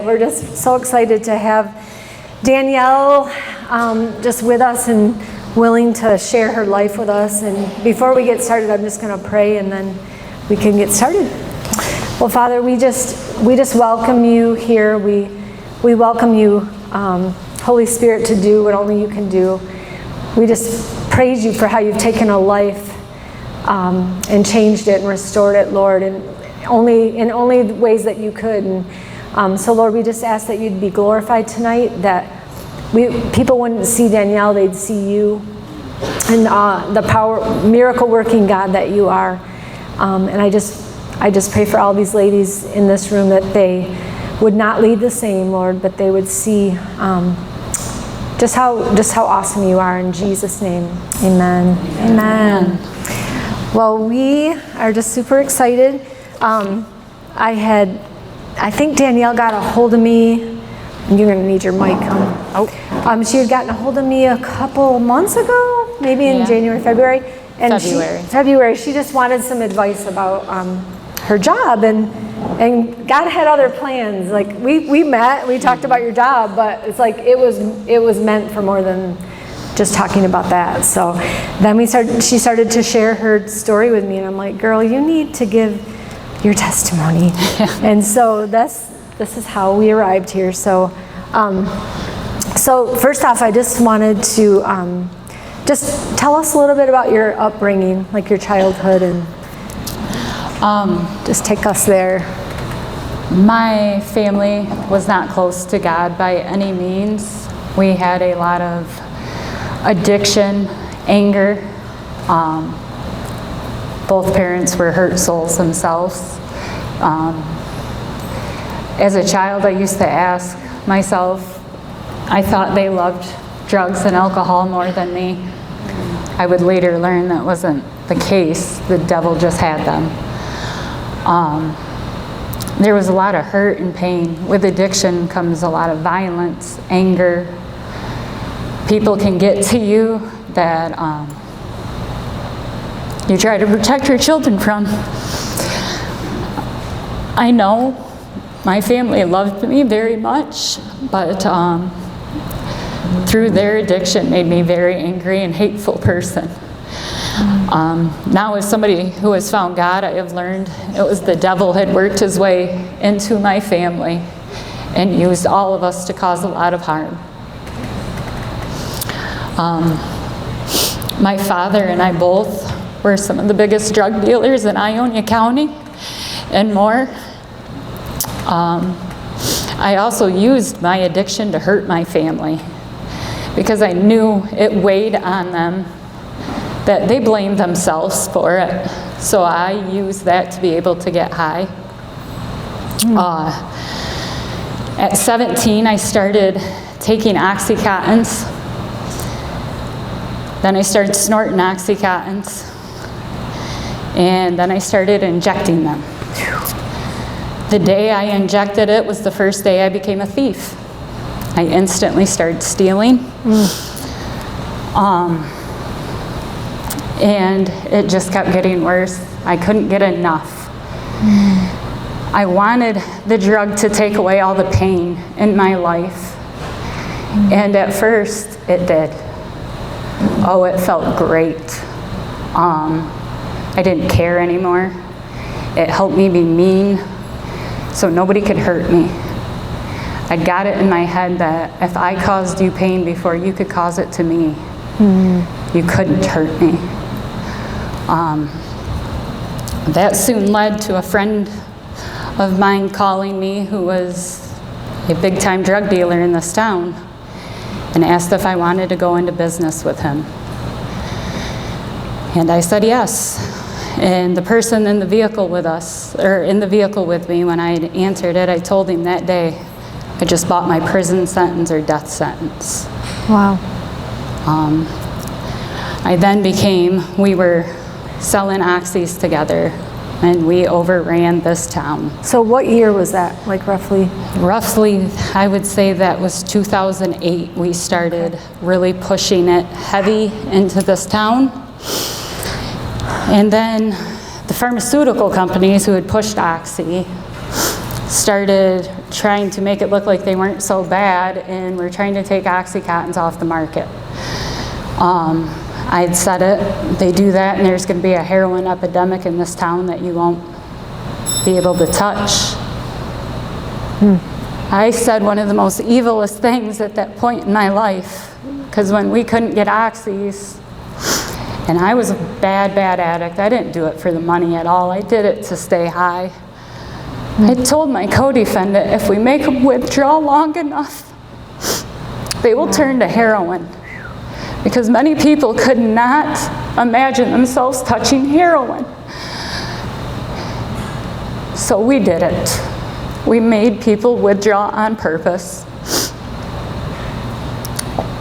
We're just so excited to have Danielle just with us and willing to share her life with us. And before we get started, I'm just going to pray and then we can get started. Well, Father, we just welcome you here. We welcome you, Holy Spirit, to do what only you can do. We just praise you for how you've taken a life and changed it and restored it, Lord, and in only ways that you could. And so, Lord, we just ask that you'd be glorified tonight, that people wouldn't see Danielle, they'd see you, and the power, miracle-working God that you are. And I just pray for all these ladies in this room that they would not lead the same, Lord, but they would see just how awesome you are. In Jesus' name, amen. Amen. Well, we are just super excited. I think Danielle got a hold of me. You're going to need your mic. She had gotten a hold of me a couple months ago, maybe in January, February. And February. She just wanted some advice about her job, and God had other plans. Like we met, we talked about your job, but it's like it was meant for more than just talking about that. So then she started to share her story with me, and I'm like, girl, you need to give your testimony. And so this is how we arrived here. So first off, I just wanted to just tell us a little bit about your upbringing, like your childhood, and just take us there. My family was not close to God by any means. We had a lot of addiction, anger. Both parents were hurt souls themselves. As a child, I used to ask myself, I thought they loved drugs and alcohol more than me. I would later learn that wasn't the case. The devil just had them. There was a lot of hurt and pain. With addiction comes a lot of violence, anger. People can get to you that you try to protect your children from. I know my family loved me very much, but through their addiction made me a very angry and hateful person. Now as somebody who has found God, I have learned it was the devil had worked his way into my family and used all of us to cause a lot of harm. My father and I both were some of the biggest drug dealers in Ionia County and more. I also used my addiction to hurt my family because I knew it weighed on them, that they blamed themselves for it. So I used that to be able to get high. At 17, I started taking Oxycontins. Then I started snorting Oxycontins. And then I started injecting them. The day I injected it was the first day I became a thief. I instantly started stealing. And it just kept getting worse. I couldn't get enough. I wanted the drug to take away all the pain in my life. And at first, it did. Oh, it felt great. I didn't care anymore. It helped me be mean, so nobody could hurt me. I got it in my head that if I caused you pain before you could cause it to me, you couldn't hurt me. That soon led to a friend of mine calling me who was a big-time drug dealer in this town and asked if I wanted to go into business with him. And I said yes. And the person in the vehicle with us, or in the vehicle with me when I had answered it, I told him that day I just bought my prison sentence or death sentence. Wow. We were selling oxys together, and we overran this town. So what year was that, like roughly? Roughly, I would say that was 2008. We started really pushing it heavy into this town. And then the pharmaceutical companies who had pushed Oxy started trying to make it look like they weren't so bad, and were trying to take Oxycontins off the market. I had said it, they do that, and there's going to be a heroin epidemic in this town that you won't be able to touch. I said one of the most evilest things at that point in my life, because when we couldn't get oxys, and I was a bad, bad addict, I didn't do it for the money at all. I did it to stay high. I told my co-defendant, if we make them withdraw long enough, they will turn to heroin. Because many people could not imagine themselves touching heroin. So we did it. We made people withdraw on purpose.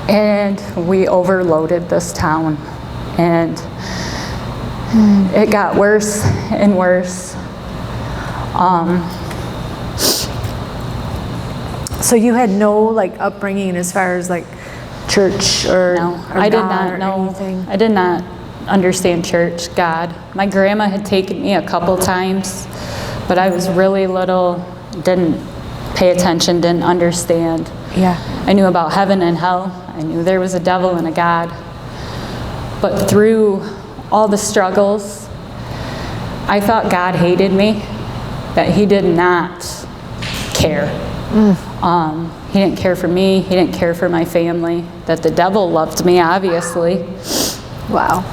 And we overloaded this town. And it got worse and worse. So you had no like upbringing as far as like church or No, or I did God not or know. anything? I did not understand church, God. My grandma had taken me a couple times, but I was really little, didn't pay attention, didn't understand. Yeah. I knew about heaven and hell. I knew there was a devil and a God. But through all the struggles, I thought God hated me, that He did not care. He didn't care for me, He didn't care for my family, that the devil loved me, obviously. Wow.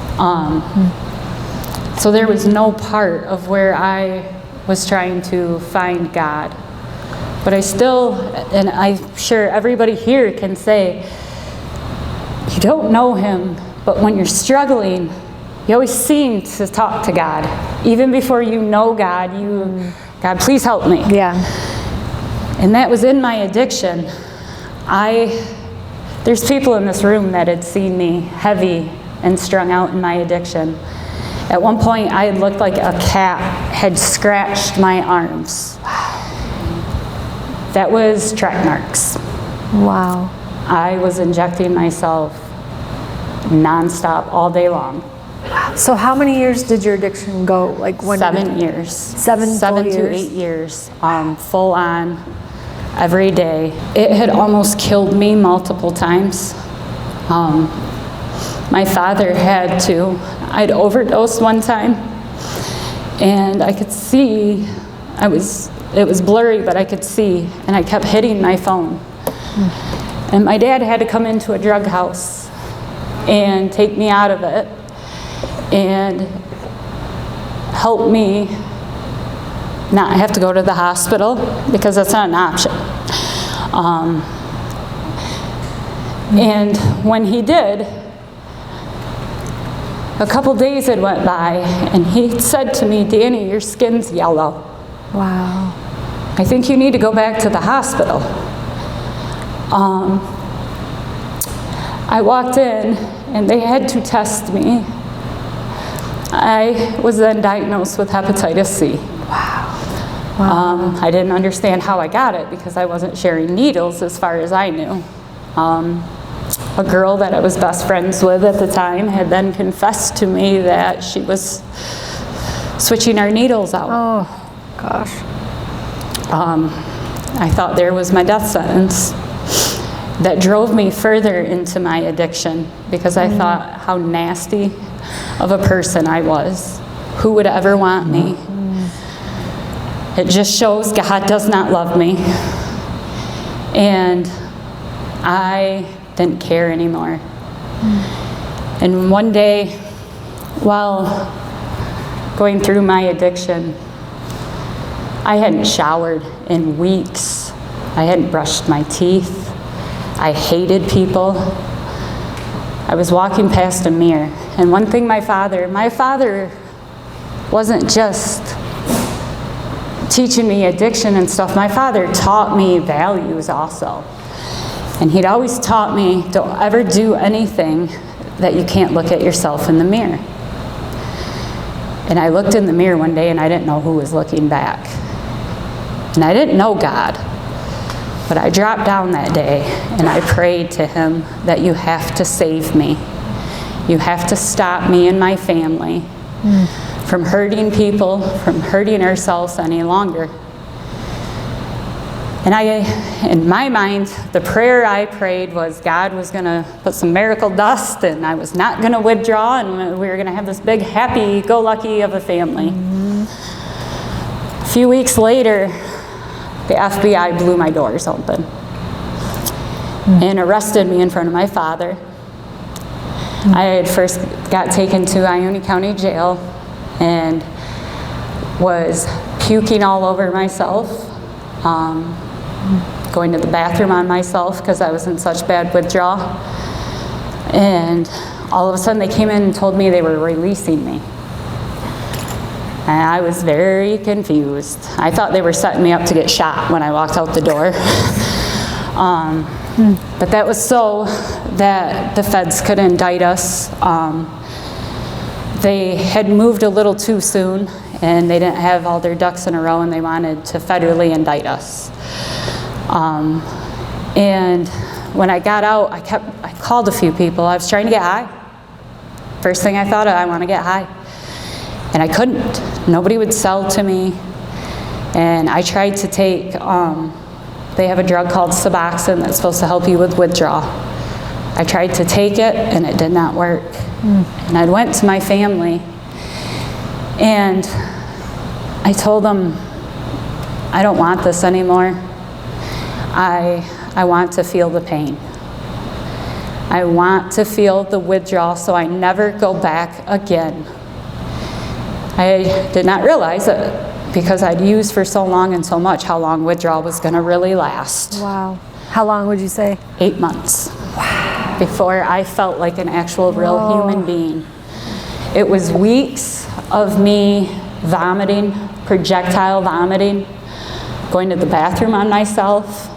So there was no part of where I was trying to find God. But I still, and I'm sure everybody here can say, you don't know Him, but when you're struggling, you always seem to talk to God. Even before you know God, God, please help me. Yeah. And that was in my addiction. There's people in this room that had seen me heavy and strung out in my addiction. At one point, I had looked like a cat had scratched my arms. That was track marks. Wow. I was injecting myself nonstop all day long. So how many years did your addiction go? Like when? 7 years. Seven Seven full to years? 8 years, full on, every day. It had almost killed me multiple times. My father had to. I'd overdosed one time, and I could see, it was blurry, but I could see, and I kept hitting my phone. And my dad had to come into a drug house and take me out of it and help me not have to go to the hospital, because that's not an option. And when he did, a couple days had went by, and he said to me, Danny, your skin's yellow. Wow. I think you need to go back to the hospital. I walked in, and they had to test me. I was then diagnosed with hepatitis C. Wow. I didn't understand how I got it, because I wasn't sharing needles as far as I knew. A girl that I was best friends with at the time had then confessed to me that she was switching our needles out. Oh, gosh. I thought there was my death sentence. That drove me further into my addiction, because I thought how nasty of a person I was. Who would ever want me? It just shows God does not love me. And I didn't care anymore. And one day, while going through my addiction, I hadn't showered in weeks. I hadn't brushed my teeth. I hated people. I was walking past a mirror, and one thing my father wasn't just teaching me addiction and stuff. My father taught me values also. And he'd always taught me, don't ever do anything that you can't look at yourself in the mirror. And I looked in the mirror one day, and I didn't know who was looking back. And I didn't know God. But I dropped down that day, and I prayed to Him that you have to save me. You have to stop me and my family from hurting people, from hurting ourselves any longer. And in my mind, the prayer I prayed was God was going to put some miracle dust, and I was not going to withdraw, and we were going to have this big happy-go-lucky of a family. A few weeks later, the FBI blew my doors open and arrested me in front of my father. I had first got taken to Ione County Jail and was puking all over myself, going to the bathroom on myself because I was in such bad withdrawal. And all of a sudden they came in and told me they were releasing me. And I was very confused. I thought they were setting me up to get shot when I walked out the door. But that was so that the feds could indict us. They had moved a little too soon, and they didn't have all their ducks in a row, and they wanted to federally indict us. And when I got out, I called a few people. I was trying to get high. First thing I thought of, I want to get high. And I couldn't. Nobody would sell to me. And I tried to take, they have a drug called Suboxone that's supposed to help you with withdrawal. I tried to take it, and it did not work. And I went to my family, and I told them, I don't want this anymore. I want to feel the pain. I want to feel the withdrawal so I never go back again. I did not realize it because I'd used for so long and so much how long withdrawal was going to really last. Wow. How long would you say? 8 months. Wow. Before I felt like an actual real human being. It was weeks of me vomiting, projectile vomiting, going to the bathroom on myself,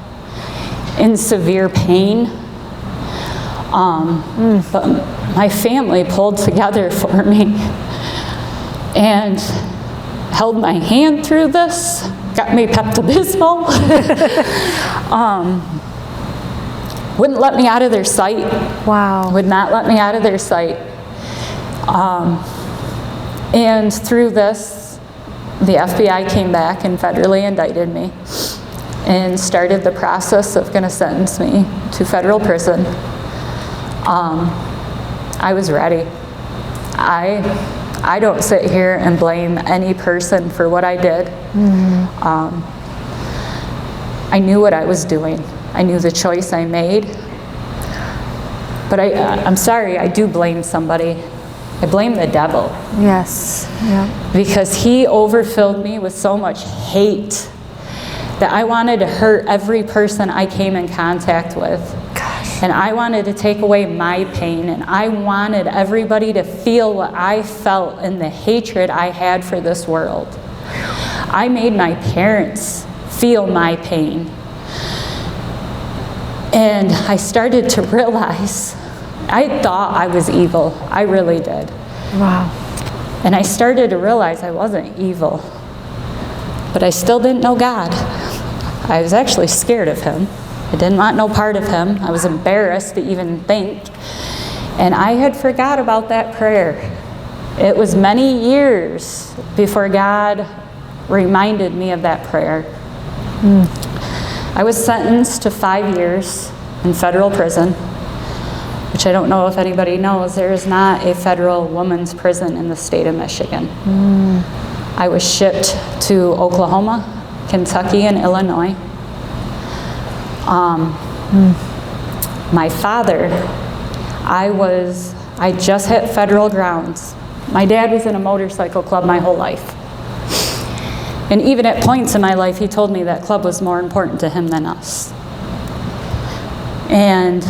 in severe pain. But my family pulled together for me and held my hand through this, got me Pepto-Bismol, wouldn't let me out of their sight. Wow. Would not let me out of their sight. And through this, the FBI came back and federally indicted me and started the process of going to sentence me to federal prison. I was ready. I don't sit here and blame any person for what I did. I knew what I was doing. I knew the choice I made. But I'm sorry, I do blame somebody. I blame the devil. Yes. Yeah. Because he overfilled me with so much hate that I wanted to hurt every person I came in contact with. Gosh. And I wanted to take away my pain, and I wanted everybody to feel what I felt and the hatred I had for this world. I made my parents feel my pain. And I started to realize, I thought I was evil. I really did. Wow. And I started to realize I wasn't evil. But I still didn't know God. I was actually scared of him. I didn't want no part of him. I was embarrassed to even think. And I had forgot about that prayer. It was many years before God reminded me of that prayer. I was sentenced to 5 years in federal prison, which I don't know if anybody knows, there is not a federal women's prison in the state of Michigan. I was shipped to Oklahoma, Kentucky, and Illinois. My father, I just hit federal grounds. My dad was in a motorcycle club my whole life. And even at points in my life, he told me that club was more important to him than us. And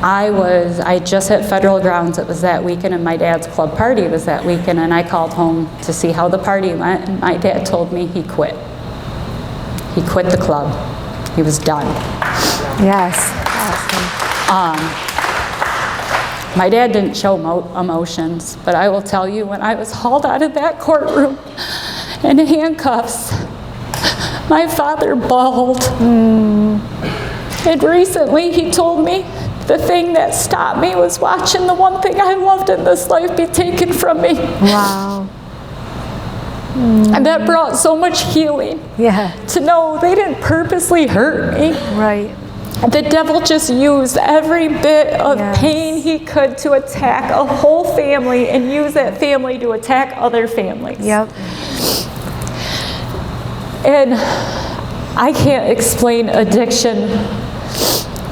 I just hit federal grounds. It was that weekend, and my dad's club party was that weekend, and I called home to see how the party went, and my dad told me he quit. He quit the club. He was done. Yes. Awesome. My dad didn't show emotions, but I will tell you, when I was hauled out of that courtroom in handcuffs, my father bawled. And recently he told me the thing that stopped me was watching the one thing I loved in this life be taken from me. Wow. And that brought so much healing. Yeah. To know they didn't purposely hurt me. Right. The devil just used every bit of Yes. pain he could to attack a whole family and use that family to attack other families. Yep. And I can't explain addiction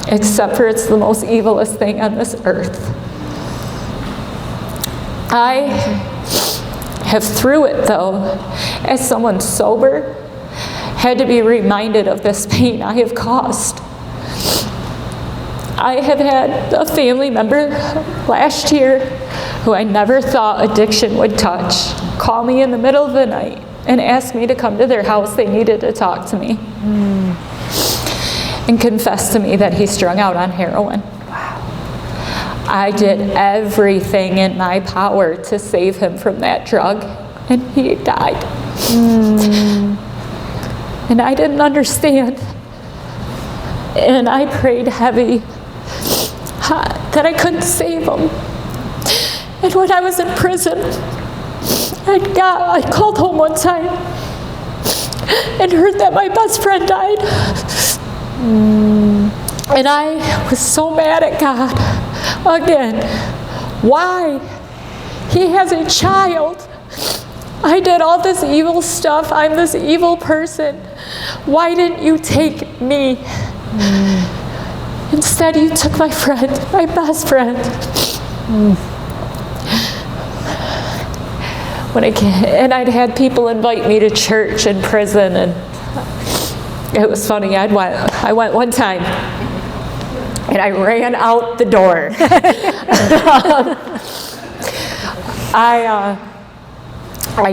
except for it's the most evilest thing on this earth. I have, through it though, as someone sober, had to be reminded of this pain I have caused. I have had a family member last year who I never thought addiction would touch call me in the middle of the night and ask me to come to their house. They needed to talk to me. And confess to me that he's strung out on heroin. I did everything in my power to save him from that drug, and he died. And I didn't understand. And I prayed heavy that I couldn't save him. And when I was in prison, I called home one time and heard that my best friend died. And I was so mad at God. Again, why? He has a child. I did all this evil stuff. I'm this evil person. Why didn't you take me? Instead, you took my friend, my best friend. And I'd had people invite me to church in prison, and it was funny. I went one time, and I ran out the door. I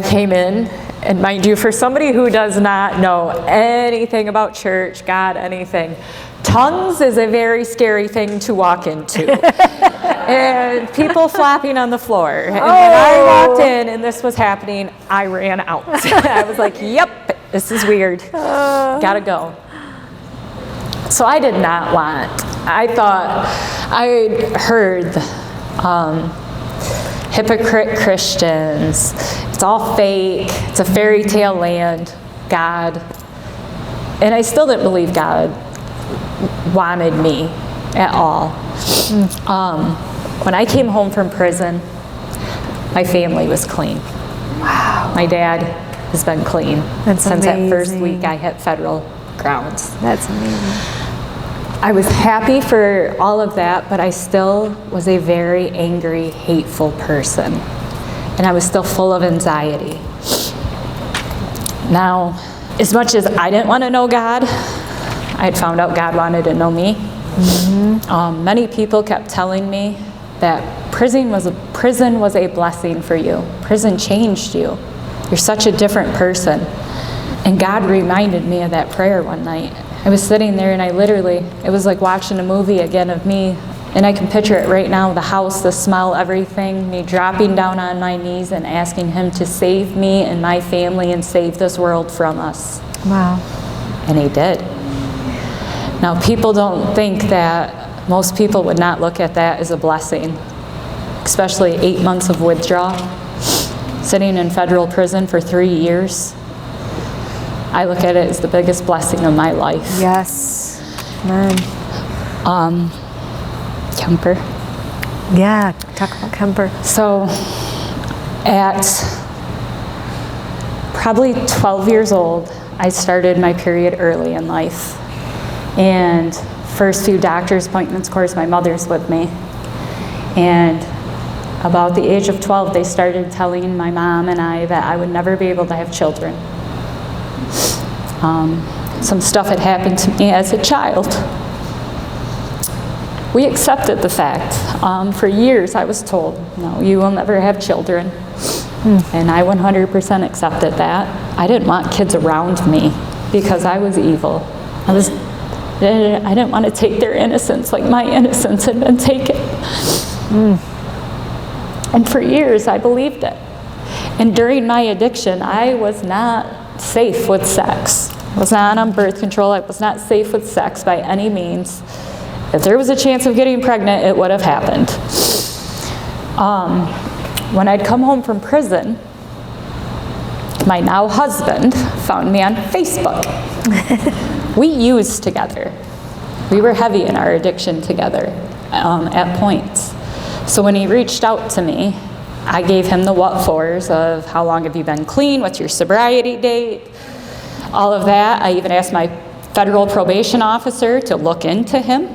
came in, and mind you, for somebody who does not know anything about church, God, anything, tongues is a very scary thing to walk into. And people flopping on the floor. And when I walked in and this was happening, I ran out. I was like, yep, this is weird. Gotta go. So I did not want. I thought, I heard hypocrite Christians. It's all fake. It's a fairy tale land. God. And I still didn't believe God wanted me at all. When I came home from prison, my family was clean. Wow. My dad has been clean That's since amazing. that first week I hit federal grounds. That's amazing. I was happy for all of that, but I still was a very angry, hateful person. And I was still full of anxiety. Now, as much as I didn't want to know God, I had found out God wanted to know me. Many people kept telling me that prison was a blessing for you. Prison changed you. You're such a different person. And God reminded me of that prayer one night. I was sitting there and it was like watching a movie again of me. And I can picture it right now, the house, the smell, everything, me dropping down on my knees and asking him to save me and my family and save this world from us. Wow. And he did. Now, people don't think that, most people would not look at that as a blessing, especially 8 months of withdrawal, sitting in federal prison for 3 years. I look at it as the biggest blessing of my life. Yes. Amen. Kemper. Yeah, talk about Kemper. So, at probably 12 years old, I started my period early in life. And first few doctor's appointments, of course, my mother's with me. And about the age of 12, they started telling my mom and I that I would never be able to have children. Some stuff had happened to me as a child. We accepted the fact. For years, I was told, no, you will never have children. And I 100% accepted that. I didn't want kids around me because I was evil. I didn't want to take their innocence like my innocence had been taken. And for years, I believed it. And during my addiction, I was not safe with sex. I was not on birth control. I was not safe with sex by any means. If there was a chance of getting pregnant, it would have happened. When I'd come home from prison, my now husband found me on Facebook. We used together. We were heavy in our addiction together at points. So when he reached out to me, I gave him the what-fors of how long have you been clean, what's your sobriety date, all of that. I even asked my federal probation officer to look into him.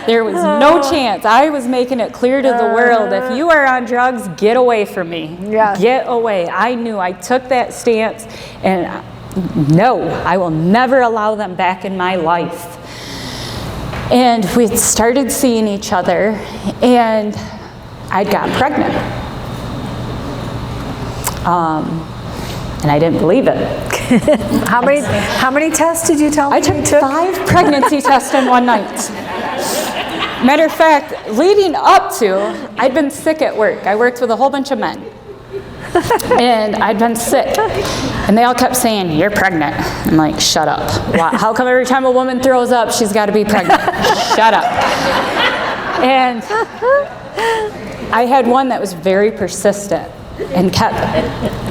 There was no chance. I was making it clear to the world, if you are on drugs, get away from me. Yeah. Get away. I knew. I took that stance, and no, I will never allow them back in my life. And we started seeing each other, and I'd gotten pregnant. And I didn't believe it. How many tests did you tell me I took 5 pregnancy tests in one night. Matter of fact, leading up to, I'd been sick at work. I worked with a whole bunch of men. And I'd been sick. And they all kept saying, you're pregnant. I'm like, shut up. Wow. How come every time a woman throws up, she's got to be pregnant? Shut up. And I had one that was very persistent and kept,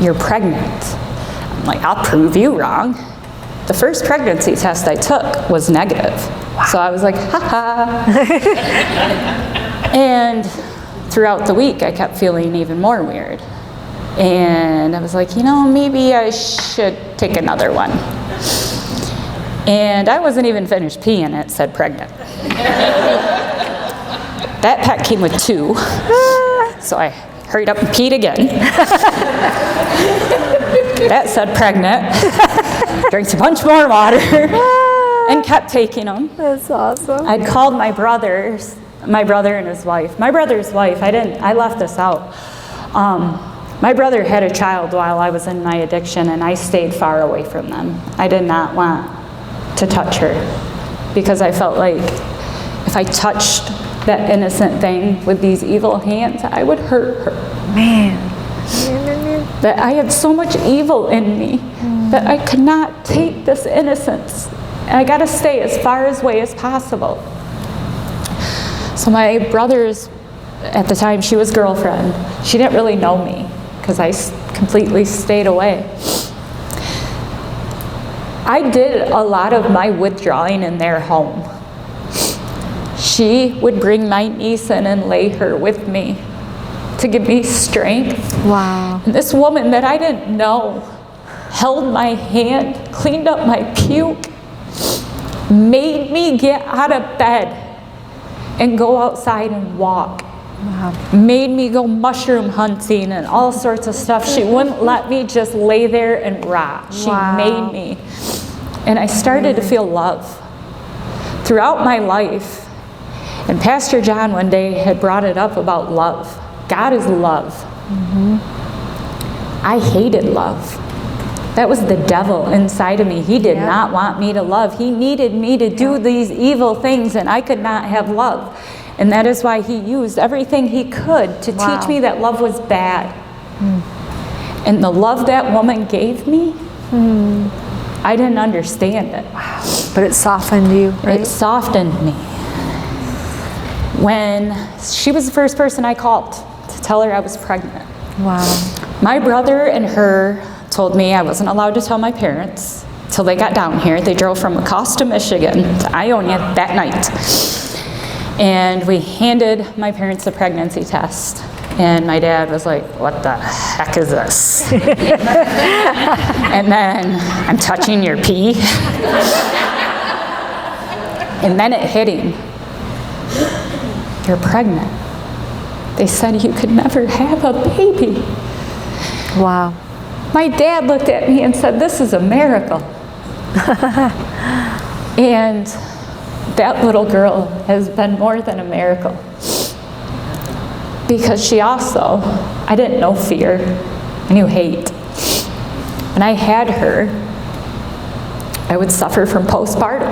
you're pregnant. I'm like, I'll prove you wrong. The first pregnancy test I took was negative. Wow. So I was like, ha ha. And throughout the week, I kept feeling even more weird. And I was like, maybe I should take another one. And I wasn't even finished peeing, it said pregnant. That pack came with 2. So I hurried up and peed again. That said pregnant. Drank a bunch more water and kept taking them. That's awesome. I'd called my brother and his wife. My brother's wife, I left this out. My brother had a child while I was in my addiction, and I stayed far away from them. I did not want to touch her because I felt like if I touched that innocent thing with these evil hands, I would hurt her. Man. That I had so much evil in me that I could not take this innocence. And I got to stay as far away as possible. So my brother's, at the time, she was girlfriend. She didn't really know me because I completely stayed away. I did a lot of my withdrawing in their home. She would bring my niece in and lay her with me to give me strength. Wow. And this woman that I didn't know held my hand, cleaned up my puke, made me get out of bed and go outside and walk. Wow. Made me go mushroom hunting and all sorts of stuff. She wouldn't let me just lay there and rot. She made me. And I started to feel love throughout my life. And Pastor John one day had brought it up about love. God is love. I hated love. That was the devil inside of me. He did not want me to love. He needed me to do these evil things, and I could not have love. And that is why he used everything he could to teach me that love was bad. And the love that woman gave me, I didn't understand it. But it softened you, right? It softened me. When she was the first person I called to tell her I was pregnant. Wow. My brother and her told me I wasn't allowed to tell my parents till they got down here. They drove from Acosta, Michigan to Ionia that night. And we handed my parents the pregnancy test. And my dad was like, what the heck is this? And then, I'm touching your pee. And then it hit him. You're pregnant. They said you could never have a baby. Wow. My dad looked at me and said, this is a miracle. And that little girl has been more than a miracle. Because she also, I didn't know fear, I knew hate. When I had her, I would suffer from postpartum.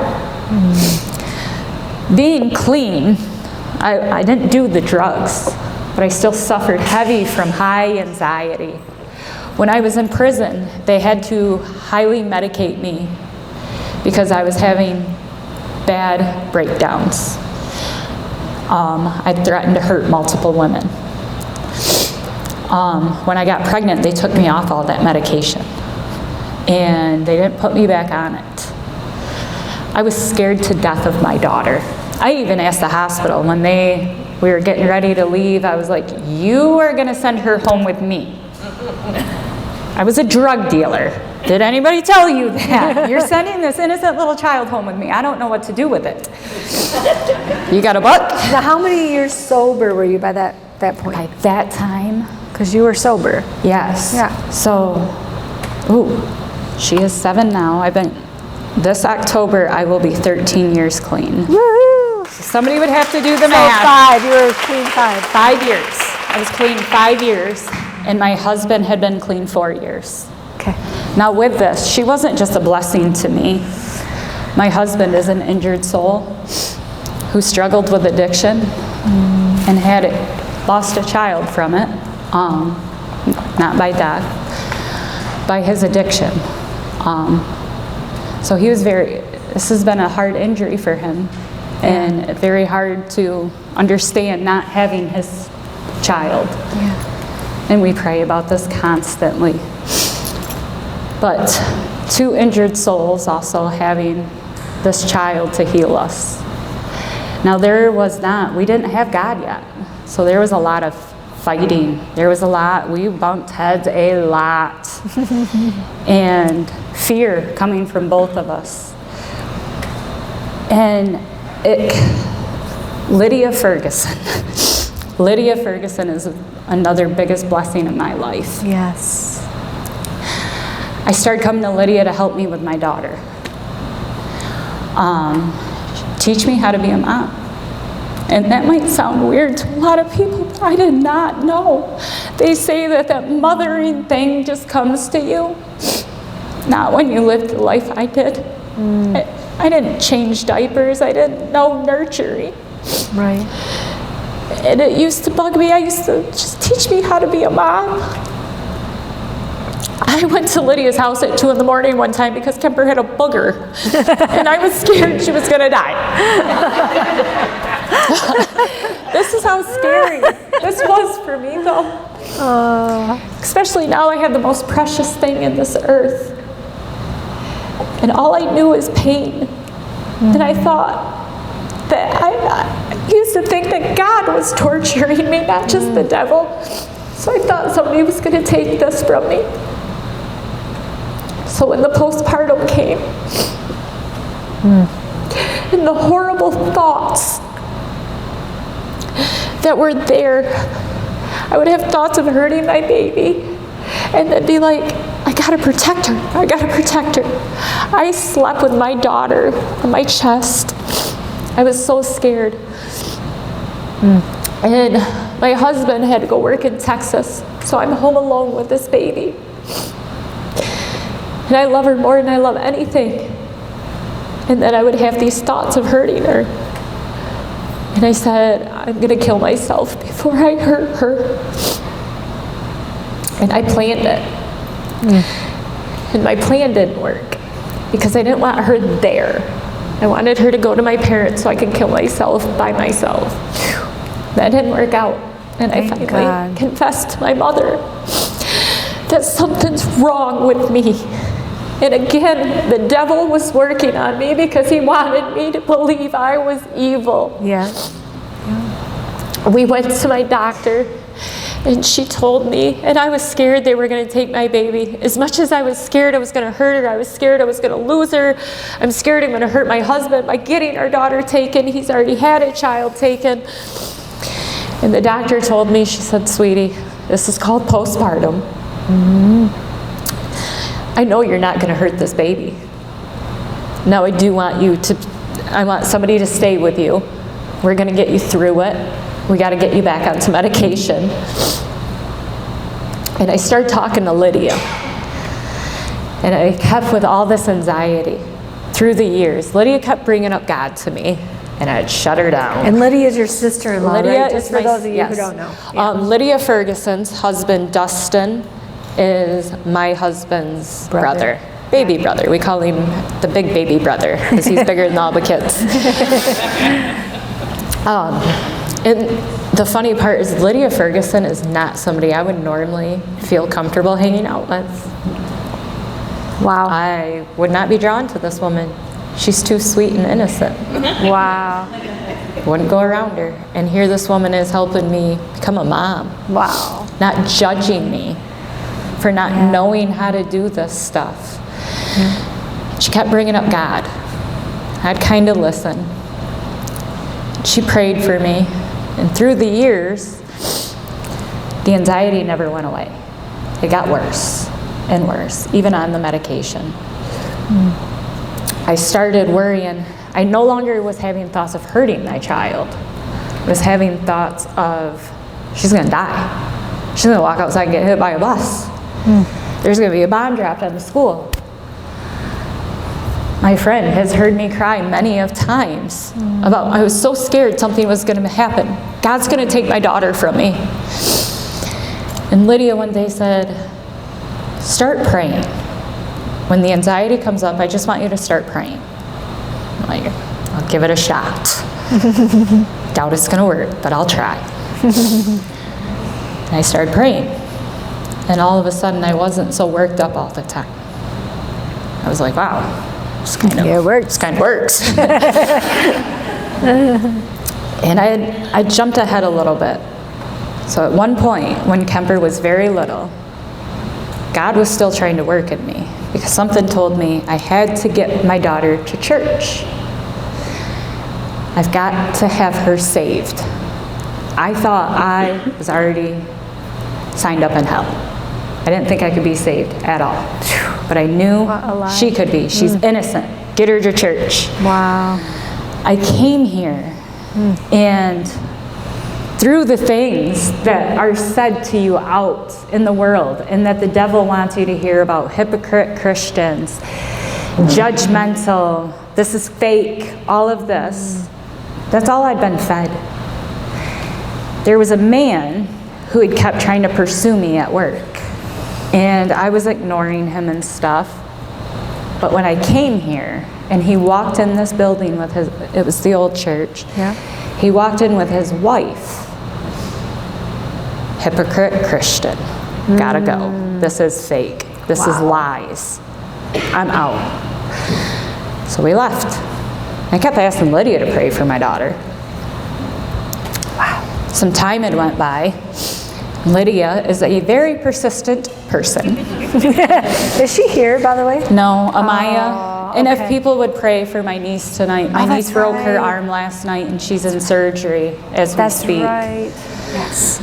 Being clean, I didn't do the drugs, but I still suffered heavy from high anxiety. When I was in prison, they had to highly medicate me because I was having bad breakdowns. I threatened to hurt multiple women. when I got pregnant, they took me off all that medication. And they didn't put me back on it. I was scared to death of my daughter. I even asked the hospital when we were getting ready to leave, I was like, you are going to send her home with me. I was a drug dealer. Did anybody tell you that? You're sending this innocent little child home with me. I don't know what to do with it. You got a buck? Now, how many years sober were you by that point? By that time, Because you were sober. yes. Yeah. So, she is 7 now. This October, I will be 13 years clean. Woohoo! Somebody would have to do the So math. 5, you were clean 5. 5 years. I was clean 5 years, and my husband had been clean 4 years. Okay. Now with this, she wasn't just a blessing to me. My husband is an injured soul who struggled with addiction and lost a child from it, not by death, by his addiction. So this has been a hard injury for him, and very hard to understand not having his child. Yeah. And we pray about this constantly. But 2 injured souls also having this child to heal us. Now we didn't have God yet. So there was a lot of fighting. We bumped heads a lot. And fear coming from both of us. And Lydia Ferguson. Lydia Ferguson is another biggest blessing in my life. Yes. I started coming to Lydia to help me with my daughter. Teach me how to be a mom. And that might sound weird to a lot of people, but I did not know. They say that mothering thing just comes to you. Not when you live the life I did. I didn't change diapers. I didn't know nurturing. Right. And it used to bug me. I used to just teach me how to be a mom. I went to Lydia's house at 2 in the morning one time because Kemper had a booger. And I was scared she was going to die. This is how scary this was for me, though. Especially now I have the most precious thing in this earth. And all I knew was pain. And I thought that I used to think that God was torturing me, not just the devil. So I thought somebody was going to take this from me. So when the postpartum came, and the horrible thoughts that were there, I would have thoughts of hurting my baby, and then be like, I gotta protect her, I gotta protect her. I slept with my daughter on my chest. I was so scared. And my husband had to go work in Texas, so I'm home alone with this baby. And I love her more than I love anything. And then I would have these thoughts of hurting her. And I said, I'm going to kill myself before I hurt her. And I planned it. And my plan didn't work because I didn't want her there. I wanted her to go to my parents so I could kill myself by myself. That didn't work out. And I finally confessed to my mother that something's wrong with me. And again, the devil was working on me because he wanted me to believe I was evil. Yeah. We went to my doctor, and she told me, and I was scared they were going to take my baby. As much as I was scared I was going to hurt her, I was scared I was going to lose her. I'm scared I'm going to hurt my husband by getting our daughter taken. He's already had a child taken. And the doctor told me, she said, sweetie, this is called postpartum. I know you're not going to hurt this baby. Now I want somebody to stay with you. We're going to get you through it. We got to get you back onto medication. And I started talking to Lydia. And I kept with all this anxiety through the years. Lydia kept bringing up God to me, and I'd shut her down. And Lydia is your sister-in-law, Lydia right? Just is for those of you who don't know. Yeah. Lydia Ferguson's husband, Dustin, is my husband's brother. Baby brother. We call him the big baby brother because he's bigger than all the kids. And The funny part is Lydia Ferguson is not somebody I would normally feel comfortable hanging out with. Wow. I would not be drawn to this woman. She's too sweet and innocent. Wow. Wouldn't go around her. And here this woman is helping me become a mom. Wow. Not judging me for not knowing how to do this stuff. She kept bringing up God. I'd kind of listen. She prayed for me. And through the years, the anxiety never went away. It got worse and worse, even on the medication. I started worrying. I no longer was having thoughts of hurting my child. I was having thoughts of, she's going to die. She's going to walk outside and get hit by a bus. There's going to be a bomb dropped on the school. My friend has heard me cry many of times about, I was so scared something was going to happen. God's going to take my daughter from me. And Lydia one day said, start praying. When the anxiety comes up, I just want you to start praying. I'm like, I'll give it a shot. Doubt it's going to work, but I'll try. And I started praying. And all of a sudden, I wasn't so worked up all the time. I was like, wow. It works. This kind of works. And I jumped ahead a little bit. So at one point, when Kemper was very little, God was still trying to work in me because something told me I had to get my daughter to church. I've got to have her saved. I thought I was already signed up in hell. I didn't think I could be saved at all. But I knew she could be. She's innocent. Get her to church. Wow. I came here and through the things that are said to you out in the world and that the devil wants you to hear about, hypocrite Christians, judgmental, this is fake, all of this, that's all I'd been fed. There was a man who had kept trying to pursue me at work. And I was ignoring him and stuff. But when I came here, and he walked in this building with his, it was the old church. Yeah. He walked in with his wife. Hypocrite Christian. Gotta go. This is fake. This is lies. I'm out. So we left. I kept asking Lydia to pray for my daughter. Wow. Some time had went by. Lydia is a very persistent person. Is she here, by the way? No, Amaya. And okay. if people would pray for my niece tonight. My niece broke her arm last night and she's in surgery as we speak. That's right. Yes.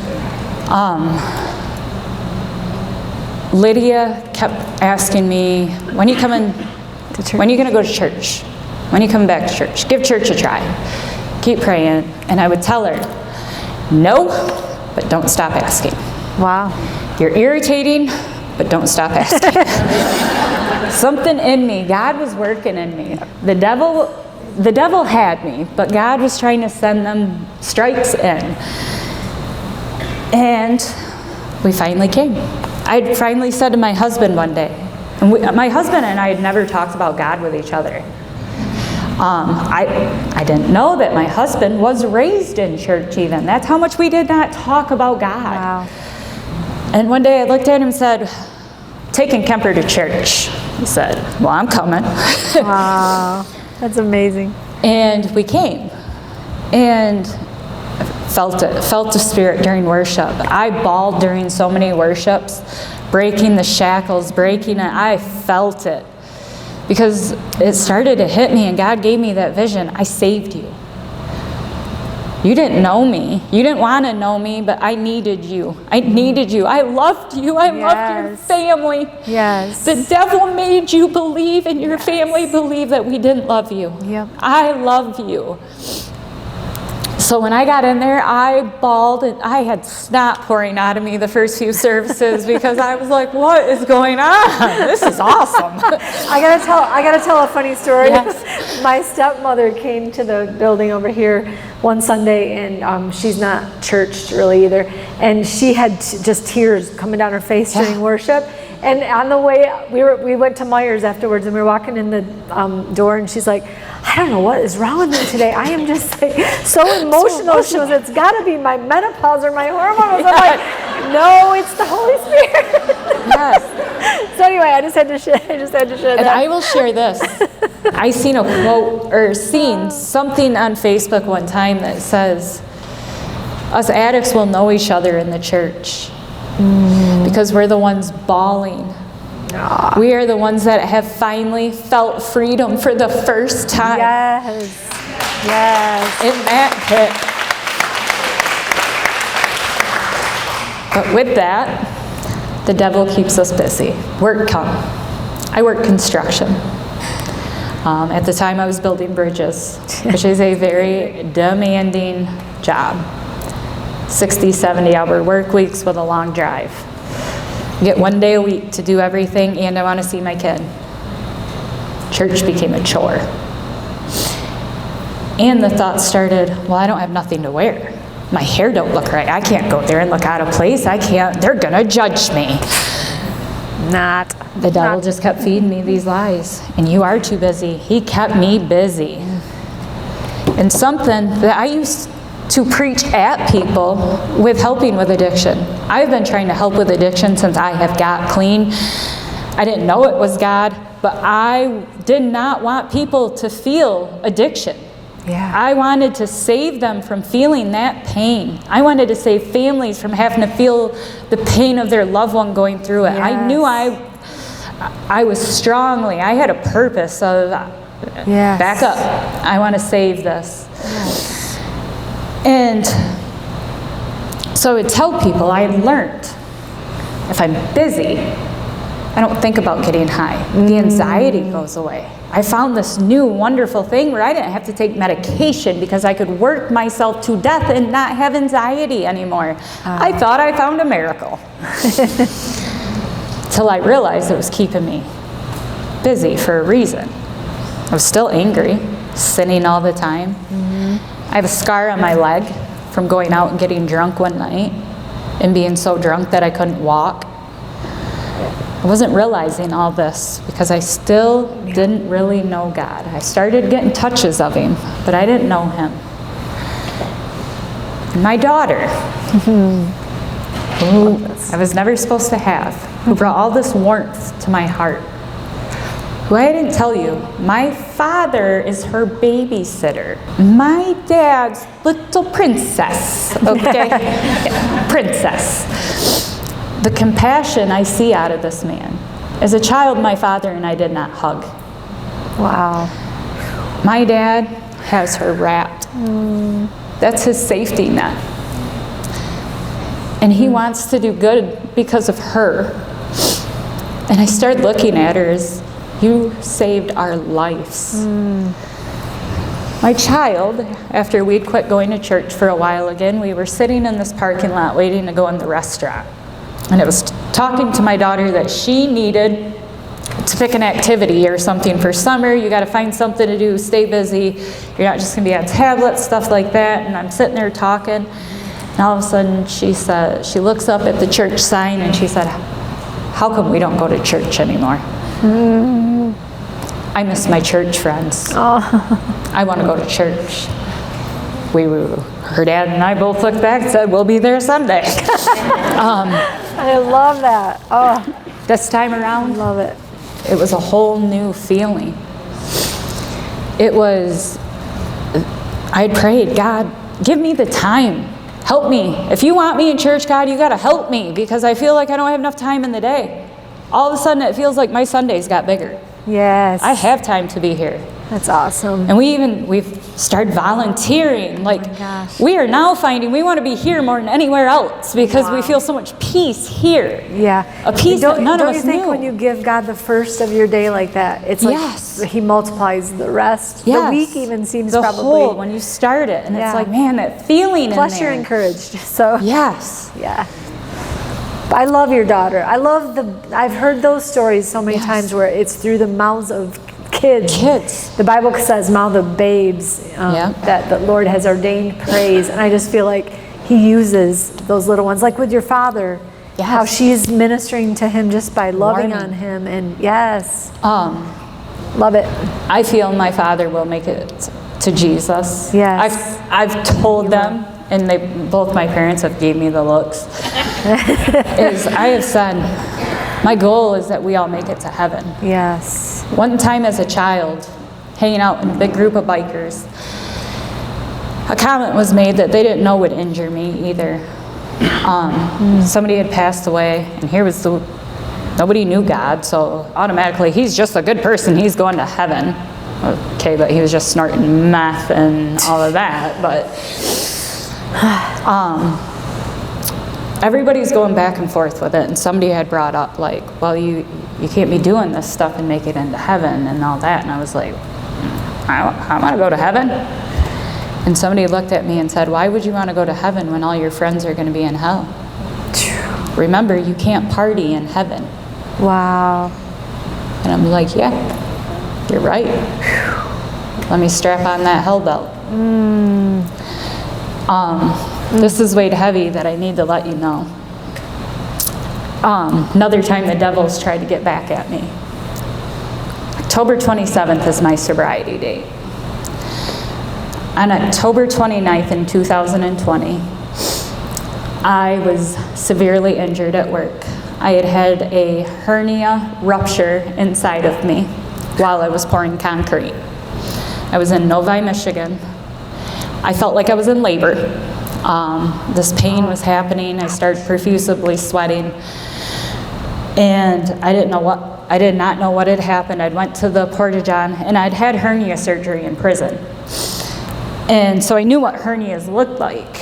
Lydia kept asking me, when are you coming to church? When are you going to go to church? When are you coming back to church? Give church a try. Keep praying. And I would tell her, no, but don't stop asking. Wow. You're irritating, but don't stop asking. Something in me, God was working in me. The devil had me, but God was trying to send them strikes in. And we finally came. I finally said to my husband one day, and my husband and I had never talked about God with each other. I didn't know that my husband was raised in church even. That's how much we did not talk about God. Wow. And one day I looked at him and said, taking Kemper to church. He said, well, I'm coming. Wow. That's amazing. And we came. And felt the Spirit during worship. I bawled during so many worships, breaking the shackles, breaking it. I felt it. Because it started to hit me and God gave me that vision. I saved you. You didn't know me. You didn't want to know me, but I needed you. I needed you. I loved you. I loved your family. Yes. The devil made you believe and your family believe that we didn't love you. Yep. I love you. So when I got in there, I bawled and I had snot pouring out of me the first few services because I was like, what is going on? This is awesome. I gotta tell a funny story. Yes. My stepmother came to the building over here one Sunday, and she's not churched really either. And she had just tears coming down her face during worship. And on the way, we went to Myers afterwards, and we were walking in the door, and she's like, I don't know what is wrong with me today. I am just like so emotional. She goes, it's got to be my menopause or my hormones. I'm like, no, it's the Holy Spirit. Yes. So anyway, I just had to share And that. I will share this. I seen a quote or seen something on Facebook one time that says, us addicts will know each other in the church because we're the ones bawling. We are the ones that have finally felt freedom for the first time. Yes. Yes. In that pit. But with that, the devil keeps us busy. Work come. I work construction. At the time I was building bridges, which is a very demanding job. 60, 70-hour work weeks with a long drive. I get 1 day a week to do everything, and I want to see my kid. Church became a chore. And the thought started, well, I don't have nothing to wear. My hair don't look right. I can't go there and look out of place. I can't. They're going to judge me. Not. The devil just kept feeding me these lies. And you are too busy. He kept me busy. And something that I used to preach at people with helping with addiction. I've been trying to help with addiction since I have got clean. I didn't know it was God, but I did not want people to feel addiction. Yeah. I wanted to save them from feeling that pain. I wanted to save families from having to feel the pain of their loved one going through it. Yes. I knew I was strongly, I had a purpose of Yes. back up. I want to save this. Yes. And so I would tell people, I had learned, if I'm busy, I don't think about getting high. The anxiety goes away. I found this new wonderful thing where I didn't have to take medication because I could work myself to death and not have anxiety anymore. I thought I found a miracle. Till I realized it was keeping me busy for a reason. I was still angry, sinning all the time. I have a scar on my leg from going out and getting drunk one night and being so drunk that I couldn't walk. I wasn't realizing all this because I still didn't really know God. I started getting touches of Him, but I didn't know Him. And my daughter, who I was never supposed to have, who brought all this warmth to my heart, who I didn't tell you, my father is her babysitter. My dad's little princess, okay? Yeah, princess. The compassion I see out of this man. As a child, my father and I did not hug. Wow. My dad has her wrapped. That's his safety net. And he wants to do good because of her. And I started looking at her as, you saved our lives. My child, after we'd quit going to church for a while again, we were sitting in this parking lot waiting to go in the restaurant. And I was talking to my daughter that she needed to pick an activity or something for summer. You got to find something to do, stay busy. You're not just going to be on tablets, stuff like that. And I'm sitting there talking. And all of a sudden she looks up at the church sign and she said, how come we don't go to church anymore? I miss my church friends. I want to go to church. Her dad and I both looked back and said, we'll be there Sunday. I love that. Oh, This time around, love it. it was a whole new feeling. It was, I had prayed, God, give me the time. Help me. If you want me in church, God, you got to help me because I feel like I don't have enough time in the day. All of a sudden, it feels like my Sundays got bigger. Yes. I have time to be here. That's awesome. And we've started volunteering. Like, gosh. we are now finding we want to be here more than anywhere else because we Wow. feel so much peace here. Yeah. A peace that none of us Don't you think knew. when you give God the first of your day like that, it's like Yes. He multiplies the rest. Yes. The week even seems the probably. whole, when you start it, and Yeah. it's like, man, that feeling Plus in there. you're encouraged. So Yes. yeah. I love your daughter. I've heard those stories so many Yes. times where it's through the mouths of kids. Kids. The Bible says mouth of babes Yeah. that the Lord has ordained praise. And I just feel like He uses those little ones. Like with your father, Yes. how she's ministering to him just by loving Warming. on him. And yes, love it. I feel my father will make it to Jesus. Yes. I've told them, and both my parents have gave me the looks, is I have said, my goal is that we all make it to heaven. Yes. One time as a child, hanging out in a big group of bikers, a comment was made that they didn't know would injure me either. Somebody had passed away, and here was nobody knew God, so automatically he's just a good person, he's going to heaven. Okay, but he was just snorting meth and all of that, but everybody's going back and forth with it, and somebody had brought up like, well, you can't be doing this stuff and make it into heaven and all that, and I was like, I want to go to heaven. And somebody looked at me and said, why would you want to go to heaven when all your friends are going to be in hell? Remember, you can't party in heaven. Wow. And I'm like, yeah, you're right. Let me strap on that hell belt. This is weighed heavy that I need to let you know. Another time the devil's tried to get back at me. October 27th is my sobriety date. On October 29th in 2020, I was severely injured at work. I had had a hernia rupture inside of me while I was pouring concrete. I was in Novi, Michigan. I felt like I was in labor. This pain was happening. I started profusely sweating, and I did not know what had happened. I'd went to the Porta-John, and I'd had hernia surgery in prison. And so I knew what hernias looked like.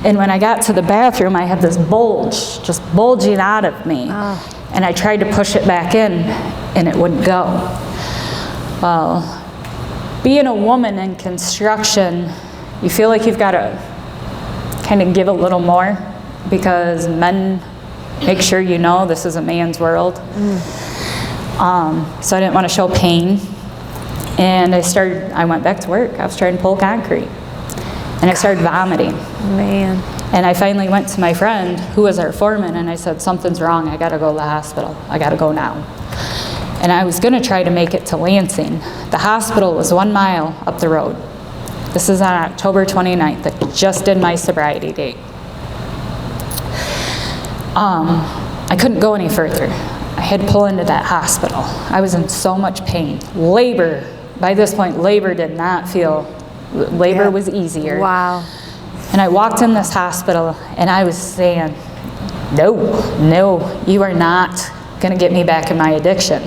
And when I got to the bathroom, I had this bulge, just bulging out of me. And I tried to push it back in, and it wouldn't go. Well, being a woman in construction, you feel like you've got to kind of give a little more, because men make sure you know this is a man's world. So I didn't want to show pain. And I went back to work. I was trying to pull concrete. And I started vomiting. Man. And I finally went to my friend, who was our foreman, and I said, something's wrong. I got to go to the hospital. I got to go now. And I was going to try to make it to Lansing. The hospital was 1 mile up the road. This is on October 29th. I just did my sobriety date. I couldn't go any further. I had to pull into that hospital. I was in so much pain. Labor. By this point, labor did not feel, labor was easier. Wow. And I walked in this hospital, and I was saying, no, you are not going to get me back in my addiction.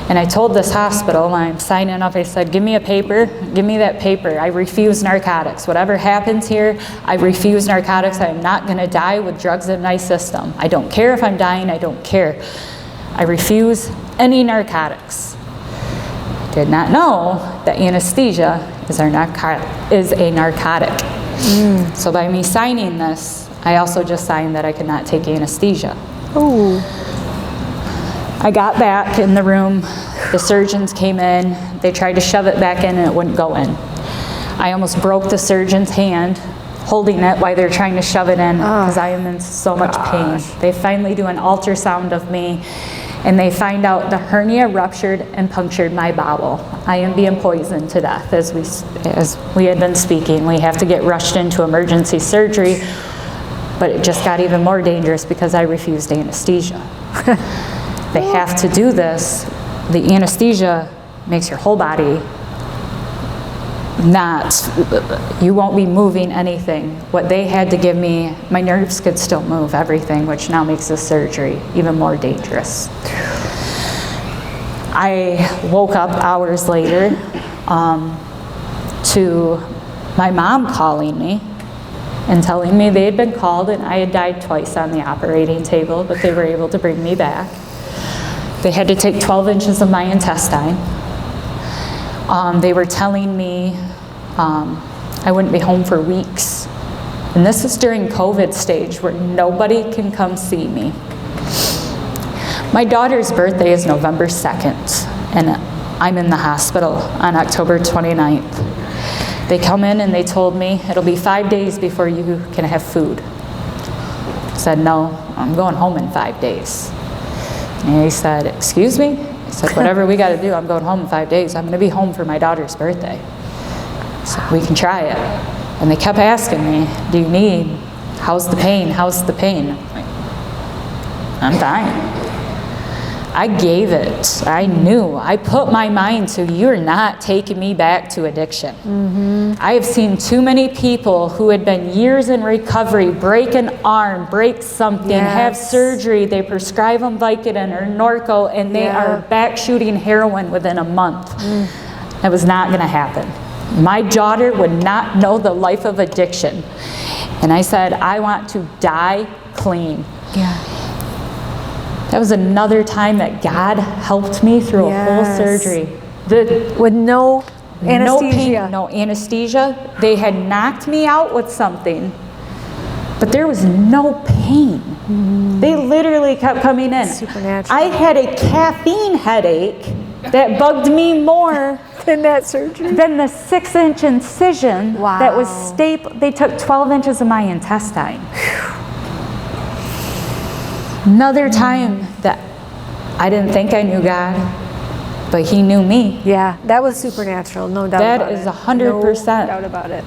And I told this hospital, I'm signing up, I said, give me a paper, give me that paper. I refuse narcotics. Whatever happens here, I refuse narcotics. I am not going to die with drugs in my system. I don't care if I'm dying, I don't care. I refuse any narcotics. Did not know that anesthesia is a narcotic. So by me signing this, I also just signed that I could not take anesthesia. Ooh. I got back in the room, the surgeons came in, they tried to shove it back in and it wouldn't go in. I almost broke the surgeon's hand holding it while they're trying to shove it in, because I am in so much pain. They finally do an ultrasound of me, and they find out the hernia ruptured and punctured my bowel. I am being poisoned to death. As we had been speaking, we have to get rushed into emergency surgery, but it just got even more dangerous because I refused anesthesia. They have to do this. The anesthesia makes your whole body you won't be moving anything. What they had to give me, my nerves could still move everything, which now makes the surgery even more dangerous. I woke up hours later to my mom calling me and telling me they had been called and I had died twice on the operating table, but they were able to bring me back. They had to take 12 inches of my intestine. They were telling me I wouldn't be home for weeks. And this is during COVID stage where nobody can come see me. My daughter's birthday is November 2nd, and I'm in the hospital on October 29th. They come in and they told me it'll be 5 days before you can have food. I said, no, I'm going home in 5 days. And he said, excuse me? He said, whatever we got to do, I'm going home in 5 days. I'm going to be home for my daughter's birthday. So we can try it. And they kept asking me, do you need, how's the pain? How's the pain? I'm like, I'm fine. I gave it. I knew. I put my mind to, you're not taking me back to addiction. Mm-hmm. I have seen too many people who had been years in recovery break an arm, break something, have surgery. They prescribe them Vicodin or Norco, and they are back shooting heroin within a month. That was not going to happen. My daughter would not know the life of addiction. And I said, I want to die clean. Yeah. That was another time that God helped me through a whole surgery. With no anesthesia. No pain, no anesthesia. They had knocked me out with something, but there was no pain. They literally kept coming in. Supernatural. I had a caffeine headache that bugged me more than that surgery? Than the 6-inch incision that was stapled. They took 12 inches of my intestine. Another time that I didn't think I knew God, but He knew me. Yeah, that was supernatural, no doubt about it. That is 100%. No doubt about it.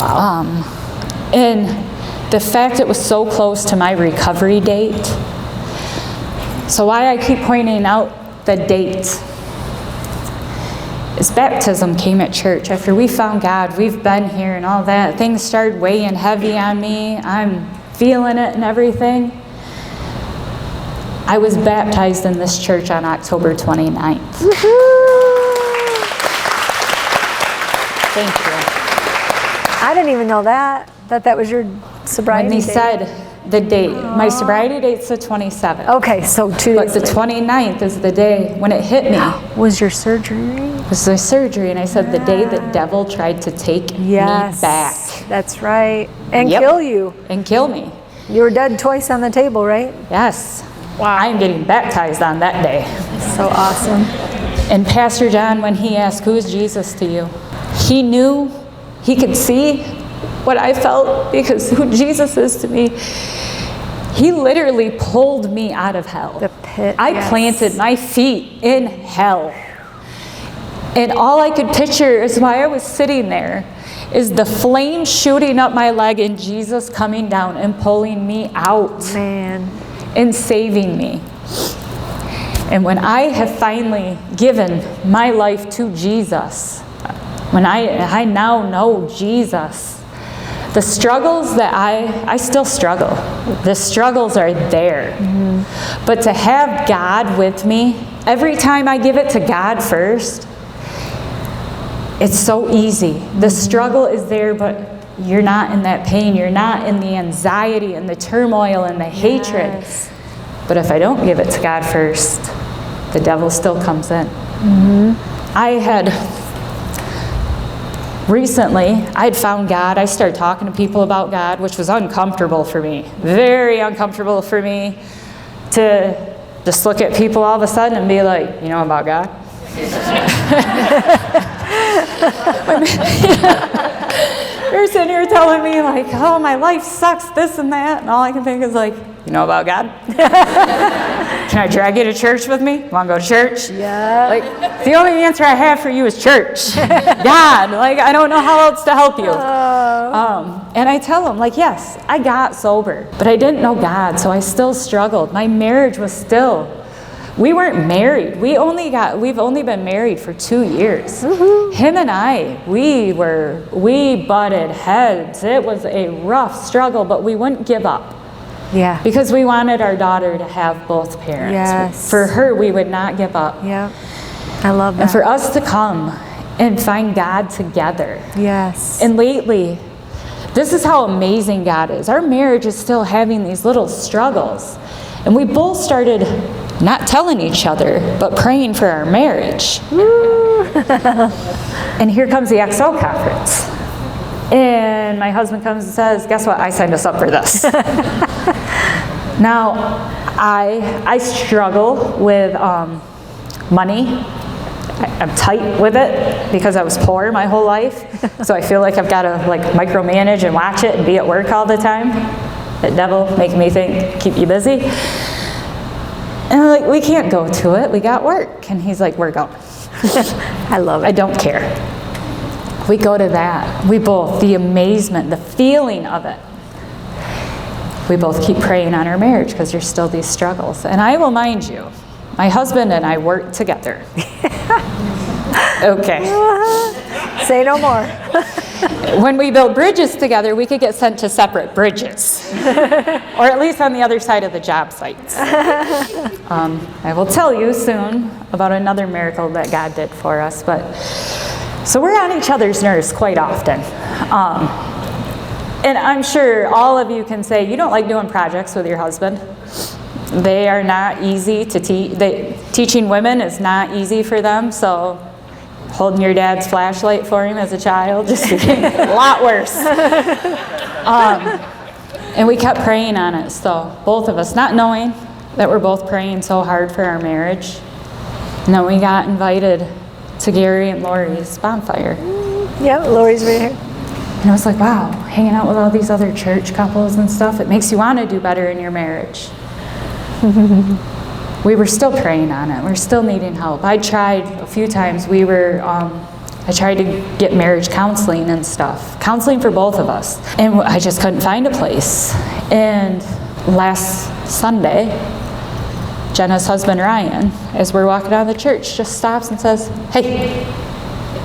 Wow. And the fact it was so close to my recovery date. So why I keep pointing out the date is baptism came at church. After we found God, we've been here and all that, things started weighing heavy on me. I'm feeling it and everything. I was baptized in this church on October 29th. Thank you. I didn't even know that was your sobriety When they date. said the date, my sobriety date's the 27th. Okay, so 2 days But the 29th is the day when it hit me. Was your surgery? It was the surgery, and I said the day the devil tried to take me back. That's right. And kill you. And kill me. You were dead twice on the table, right? Yes. Wow. I am getting baptized on that day. So awesome. And Pastor John, when he asked, who is Jesus to you? He knew, he could see what I felt because who Jesus is to me. He literally pulled me out of hell. The pit. I planted my feet in hell. And all I could picture is while I was sitting there is the flame shooting up my leg and Jesus coming down and pulling me out. Man. And saving me. And when I have finally given my life to Jesus, when I now know Jesus, the struggles that I still struggle. The struggles are there. Mm-hmm. But to have God with me, every time I give it to God first, it's so easy. The struggle is there, but you're not in that pain. You're not in the anxiety and the turmoil and the hatred. But if I don't give it to God first, the devil still comes in. Mm-hmm. I had found God. I started talking to people about God, which was uncomfortable for me. Very uncomfortable for me to just look at people all of a sudden and be like, you know about God? You're sitting here telling me like, oh, my life sucks, this and that, and all I can think is like, you know about God? Can I drag you to church with me? Want to go to church? Yeah. Like, the only answer I have for you is church. God, like, I don't know how else to help you. And I tell them, like, yes, I got sober, but I didn't know God, so I still struggled. My marriage was still. We weren't married. We've only been married for 2 years. Mm-hmm. Him and I, we butted heads. It was a rough struggle, but we wouldn't give up. Yeah. Because we wanted our daughter to have both parents. Yes. For her, we would not give up. Yeah. I love that. And for us to come and find God together. Yes. And lately, this is how amazing God is. Our marriage is still having these little struggles. And we both started not telling each other, but praying for our marriage. And here comes the XO conference. And my husband comes and says, guess what? I signed us up for this. Now, I struggle with money. I'm tight with it because I was poor my whole life. So I feel like I've got to like micromanage and watch it and be at work all the time. that devil making me think, keep you busy. And I'm like, we can't go to it. We got work. And he's like, we're going. I love it. I don't care. We go to that. We both, the amazement, the feeling of it. We both keep praying on our marriage because there's still these struggles. And I will mind you, my husband and I work together. Okay. Say no more. When we built bridges together, we could get sent to separate bridges, or at least on the other side of the job sites. I will tell you soon about another miracle that God did for us. But so we're on each other's nerves quite often. And I'm sure all of you can say you don't like doing projects with your husband. They are not easy to teach. Teaching women is not easy for them, so holding your dad's flashlight for him as a child, just a lot worse. And we kept praying on it, so both of us, not knowing that we're both praying so hard for our marriage. And then we got invited to Gary and Lori's bonfire. Yeah, Lori's right here. And I was like, wow, hanging out with all these other church couples and stuff, it makes you want to do better in your marriage. We were still praying on it. We're still needing help. I tried a few times. I tried to get marriage counseling and stuff. Counseling for both of us. And I just couldn't find a place. And last Sunday, Jenna's husband, Ryan, as we're walking out of the church, just stops and says, hey,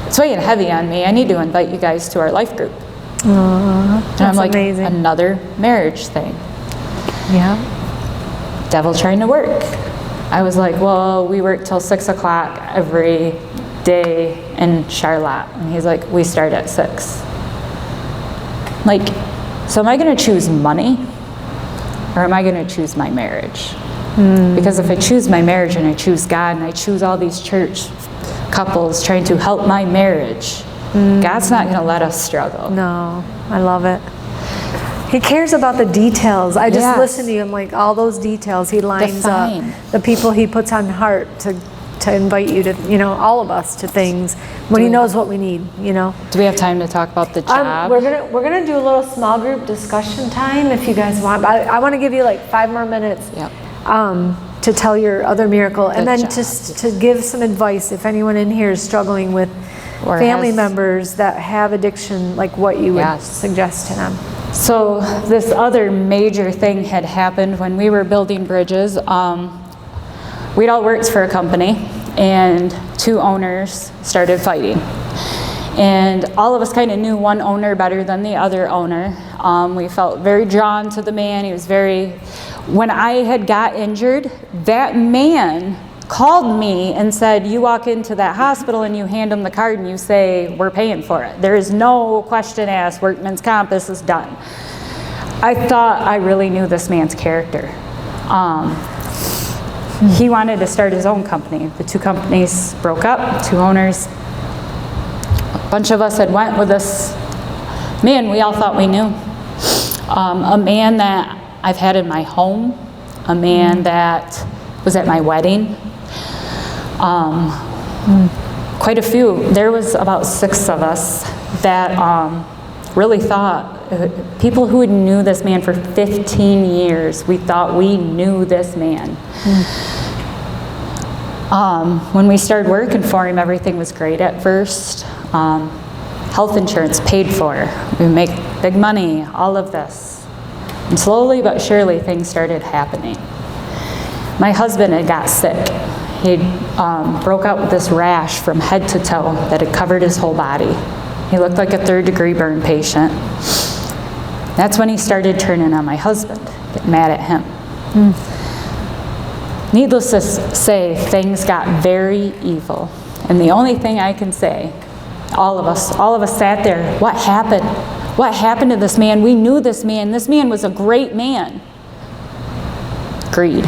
it's weighing heavy on me. I need to invite you guys to our life group. That's And I'm like, amazing. another marriage thing. Yeah. Devil trying to work. I was like, well, we work till 6 o'clock every day in Charlotte. And he's like, we start at 6. Like, so am I going to choose money or am I going to choose my marriage? Because if I choose my marriage and I choose God and I choose all these church couples trying to help my marriage, God's not going to let us struggle. No, I love it. He cares about the details. I just Yes. listen to you. I'm like, all those details he lines Define. up. The people he puts on heart to invite you to, all of us to things when he knows what we need, Do we have time to talk about the job? We're gonna do a little small group discussion time if you guys want. I want to give you like 5 more minutes. Yep. To tell your other miracle, and then job. just to give some advice if anyone in here is struggling with Or family has- members that have addiction, like what you would Yes. suggest to them. So this other major thing had happened when we were building bridges. We'd all worked for a company and 2 owners started fighting. And all of us kind of knew one owner better than the other owner. We felt very drawn to the man. He was when I had got injured, that man called me and said, you walk into that hospital and you hand them the card and you say, we're paying for it. There is no question asked, workman's comp, this is done. I thought I really knew this man's character. He wanted to start his own company. The 2 companies broke up, 2 owners. A bunch of us had went with this man we all thought we knew. A man that I've had in my home, a man that was at my wedding. Quite a few. There was about 6 of us that really thought, people who had knew this man for 15 years, we thought we knew this man. When we started working for him, everything was great at first. Health insurance paid for. We make big money, all of this. And slowly but surely things started happening. My husband had got sick. He broke out with this rash from head to toe that had covered his whole body. He looked like a 3rd-degree burn patient. That's when he started turning on my husband, getting mad at him. Needless to say, things got very evil. And the only thing I can say, all of us sat there, what happened? What happened to this man? We knew this man. This man was a great man. Greed.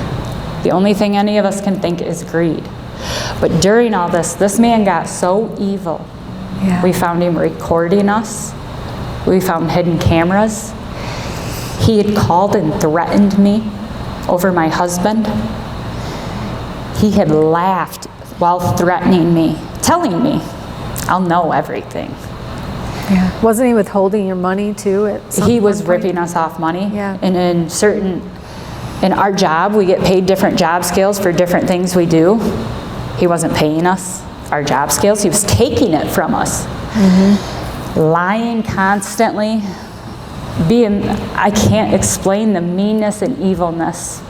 The only thing any of us can think is greed. But during all this man got so evil. Yeah. We found him recording us. We found hidden cameras. He had called and threatened me over my husband. He had laughed while threatening me, telling me, I'll know everything. Yeah. Wasn't he withholding your money too? He was ripping us off money. Yeah. And in our job, we get paid different job scales for different things we do. He wasn't paying us our job scales. He was taking it from us. Lying constantly. I can't explain the meanness and evilness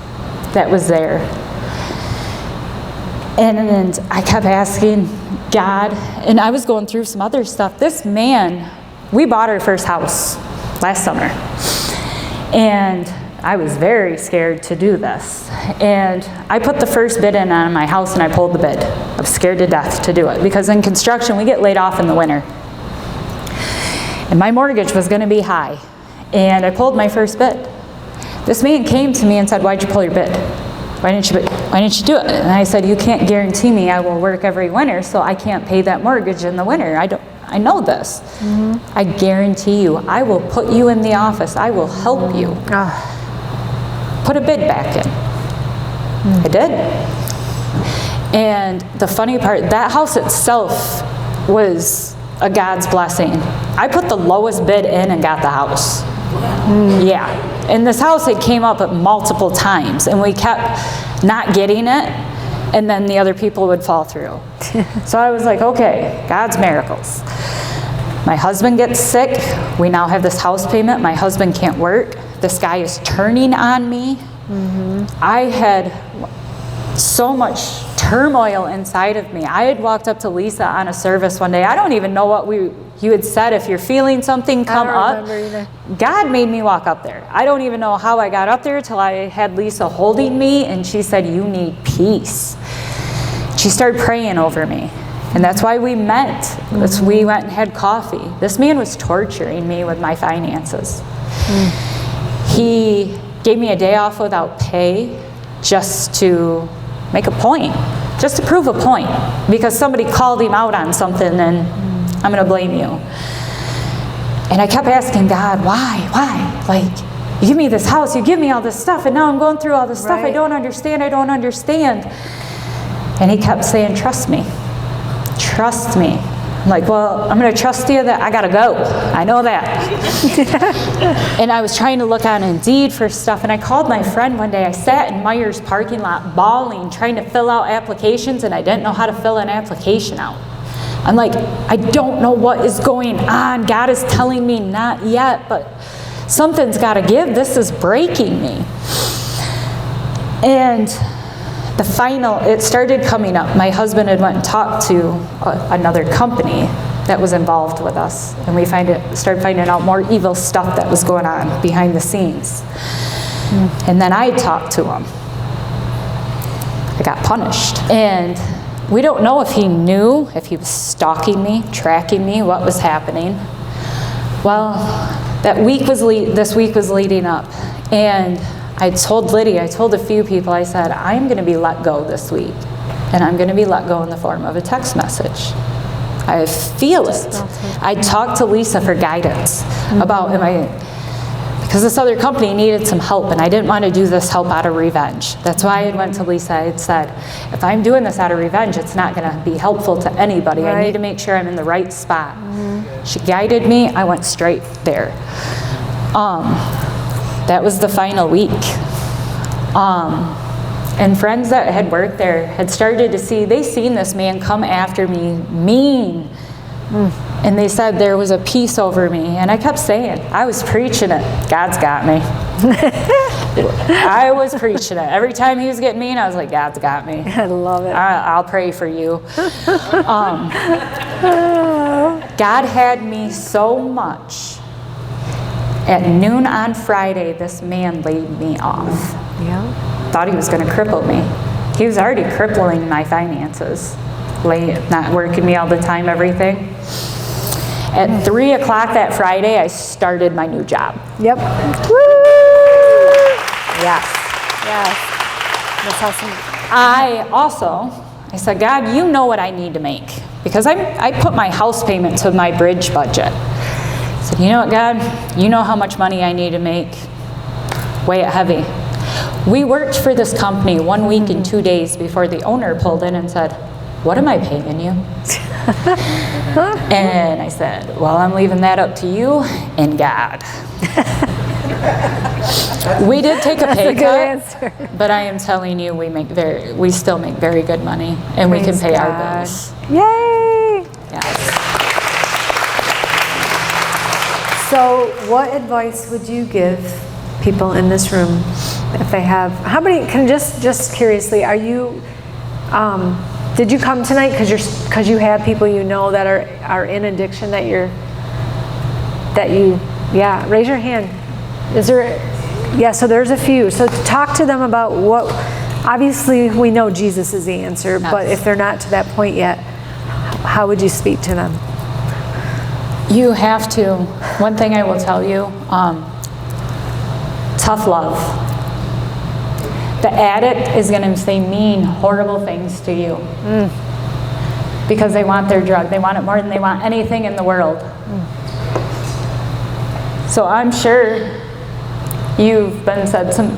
that was there. And I kept asking God, and I was going through some other stuff. This man, we bought our first house last summer, and I was very scared to do this. And I put the first bid in on my house, and I pulled the bid. I was scared to death to do it, because in construction, we get laid off in the winter. And my mortgage was going to be high, and I pulled my first bid. This man came to me and said, "Why'd you pull your bid? Why didn't you do it?" And I said, "You can't guarantee me I will work every winter, so I can't pay that mortgage in the winter. I know this. I guarantee you, I will put you in the office. I will help you. Put a bid back in." I did. And the funny part, that house itself was a God's blessing. I put the lowest bid in and got the house. Yeah. And this house, it came up multiple times, and we kept not getting it, and then the other people would fall through. So I was like, okay, God's miracles. My husband gets sick. We now have this house payment. My husband can't work. This guy is turning on me. I had so much turmoil inside of me. I had walked up to Lisa on a service one day. I don't even know what you had said. If you're feeling something come up. God made me walk up there. I don't even know how I got up there till I had Lisa holding me, and she said, "You need peace." She started praying over me. And that's why we met. We went and had coffee. This man was torturing me with my finances. He gave me a day off without pay just to make a point, just to prove a point, because somebody called him out on something, and I'm going to blame you. And I kept asking God, why? Like, you give me this house, you give me all this stuff, and now I'm going through all this stuff. I don't understand. And he kept saying, trust me. Trust me. I'm like, well, I'm going to trust you that I got to go. I know that. And I was trying to look on Indeed for stuff, and I called my friend one day. I sat in Meijer's parking lot bawling, trying to fill out applications, and I didn't know how to fill an application out. I'm like, I don't know what is going on. God is telling me not yet, but something's got to give. This is breaking me. And it started coming up. My husband had went and talked to another company that was involved with us, and we started finding out more evil stuff that was going on behind the scenes. And then I talked to him. I got punished. And we don't know if he knew, if he was stalking me, tracking me, what was happening. Well, this week was leading up, and I told Lydia, I told a few people, I said, I'm going to be let go this week, and I'm going to be let go in the form of a text message. I feel it. I talked to Lisa for guidance about, because this other company needed some help, and I didn't want to do this help out of revenge. That's why I went to Lisa. I had said, if I'm doing this out of revenge, it's not going to be helpful to anybody. Right. I need to make sure I'm in the right spot. She guided me. I went straight there. That was the final week. And friends that had worked there had started to they seen this man come after me, mean. And they said there was a peace over me. And I kept saying, I was preaching it. God's got me. I was preaching it. Every time he was getting mean, I was like, God's got me. I love it. I'll pray for you. God had me so much. At noon on Friday, this man laid me off. Yeah. Thought he was going to cripple me. He was already crippling my finances. Not working me all the time, everything. At 3 o'clock that Friday, I started my new job. Yep. Woo! Yes. That's awesome. I said, God, you know what I need to make. Because I put my house payment to my bridge budget. I said, you know what, God? You know how much money I need to make. Weigh it heavy. We worked for this company 1 week and 2 days before the owner pulled in and said, what am I paying you? And I said, well, I'm leaving that up to you and God. We did take a pay That's a good cut, answer. but I am telling you, we still make very good money, and we can Praise pay our God. bills. Yay! Yes. So, what advice would you give people in this room if they have? How many? Just curiously, are you? Did you come tonight because you have people you know that are in addiction yeah, raise your hand. Is there? Yeah, so there's a few. So talk to them about what. Obviously, we know Jesus is the answer, Yes. but if they're not to that point yet, how would you speak to them? You have to. One thing I will tell you, tough love. The addict is going to say mean, horrible things to you because they want their drug. They want it more than they want anything in the world. So I'm sure you've been said some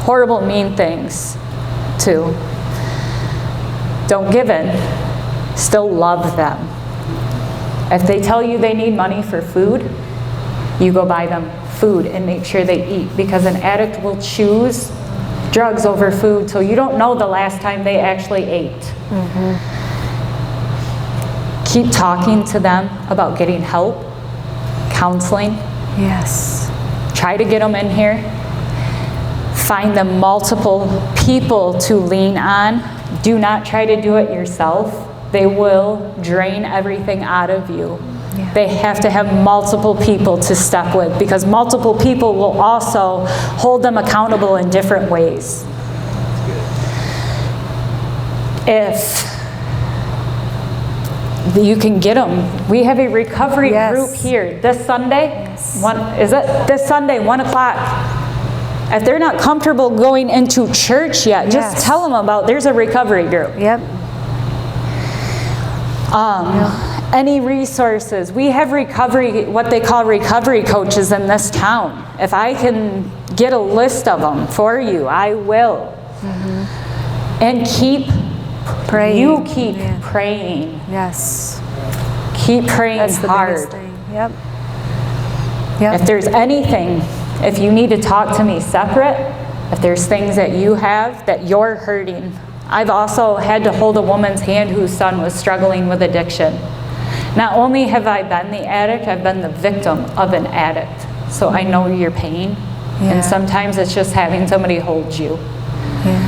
horrible, mean things to. Don't give in. Still love them. If they tell you they need money for food, you go buy them food and make sure they eat, because an addict will choose drugs over food, so you don't know the last time they actually ate. Keep talking to them about getting help, counseling. Yes. Try to get them in here. Find them multiple people to lean on. Do not try to do it yourself. They will drain everything out of you. Yeah. They have to have multiple people to step with, because multiple people will also hold them accountable in different ways. If you can get them, we have a recovery Yes. group here this Sunday. Yes. This Sunday, 1 o'clock. If they're not comfortable going into church yet, just Yes. tell them about there's a recovery group. Yep. Any resources. We have what they call recovery coaches in this town. If I can get a list of them for you, I will. And keep Praying. You keep Yeah. praying. Yes. Keep praying That's the hard. biggest thing. Yep. Yep. If there's anything, if you need to talk to me separate, if there's things that you have that you're hurting. I've also had to hold a woman's hand whose son was struggling with addiction. Not only have I been the addict, I've been the victim of an addict. So I know your pain. Yeah. And sometimes it's just having somebody hold you. Yeah.